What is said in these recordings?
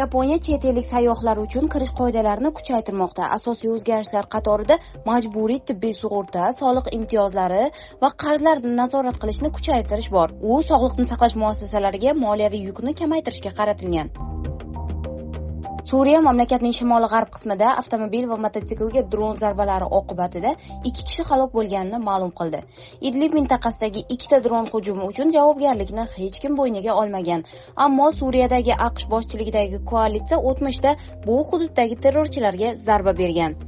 Yaponiya chet ellik sayyohlar uchun kirish qoidalarini kuchaytirmoqda. Asosiy o'zgarishlar qatorida majburiy tibbiy sug'urta, soliq imtiyozlari va qarzlarni nazorat qilishni kuchaytirish bor. U sog'liqni saqlash muassasalariga moliyaviy yukni kamaytirishga qaratilgan. Suriya mamlakatning shimoli-g'arb qismida avtomobil va mototsiklga dron zarbalari oqibatida 2 kishi halok bo'lganini ma'lum qildi. Idlib mintaqasidagi 2 dron hujumi uchun javobgarlikni hech kim bo'yniga olmagan. Ammo Suriyadagi AQSh boshchiligidagi koalitsiya o'tmishda bu hududdagi terrorchilarga zarba bergan.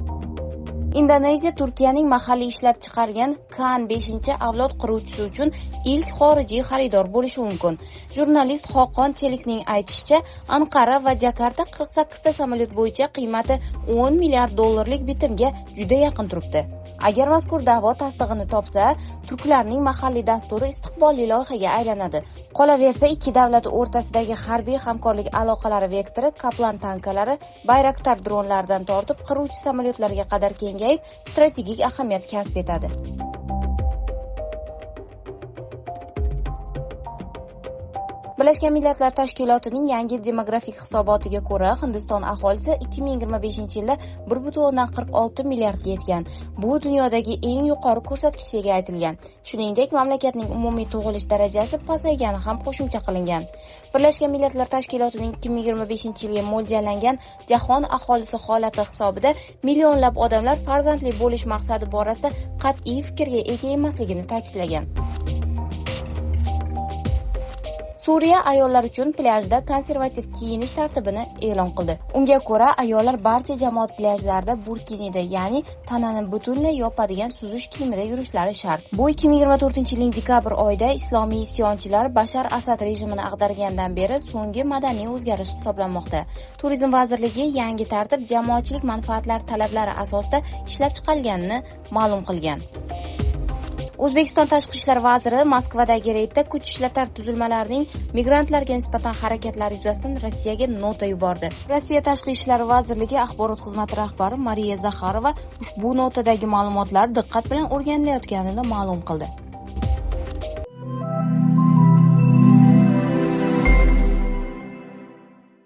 Indoneziya Turkiyaning mahalliy ishlab chiqargan Kan 5-avlod qiruvchisi uchun ilk xorijiy xaridor bo'lishi mumkin. Jurnalist Xoqon Chelikning aytishicha, Anqara va Jakarta 48 ta samolyot bo'yicha qiymati 10 milliard dollarlik bitimga juda yaqin turibdi. Agar mazkur da'vo tasdig'ini topsa, turklarning mahalliy dasturi istiqbolli loyihaga aylanadi. Qolaversa, ikki davlat o'rtasidagi harbiy hamkorlik aloqalari vektori Kaplan tankalari, Bayraktar dronlaridan tortib qiruvchi samolyotlarga qadar kengayib, strategik ahamiyat kasb etadi. Birlashgan Millatlar Tashkilotining yangi demografik hisobotiga ko'ra, Hindiston aholisi 2025-yilda 1,46 milliardga yetgan. Bu dunyodagi eng yuqori ko'rsatkichga aytilgan. Shuningdek, mamlakatning umumiy tug'ilish darajasi pasaygani ham qo'shimcha qilingan. Birlashgan Millatlar Tashkilotining 2025-yilga mo'ljallangan jahon aholisi holati hisobida millionlab odamlar farzandli bo'lish maqsadi borasida qat'iy fikrga ega emasligini ta'kidlagan. Suriya ayollar uchun plyajda konservativ kiyinish tartibini e'lon qildi. Unga ko'ra, ayollar barcha jamoat plyajlarida burkinida, ya'ni tanani butunlay yopadigan suzish kiyimida yurishlari shart. Bu 2024-yilning dekabr oyida islomiy isyonchilar Bashar Asad rejimini ag'dargandan beri so'nggi madaniy o'zgarish hisoblanmoqda. Turizm vazirligi yangi tartib jamoatchilik manfaatlari talablari asosida ishlab chiqarilganini ma'lum qilgan. O'zbekiston Tashqi ishlar vaziri Moskvadagi reydda kuch ishlatar tuzilmalarining migrantlarga nisbatan harakatlari yuzasidan Rossiyaga nota yubordi. Rossiya Tashqi ishlar vazirligi axborot xizmati rahbari Mariya Zakharova ushbu notadagi ma'lumotlar diqqat bilan o'rganilayotganini ma'lum qildi.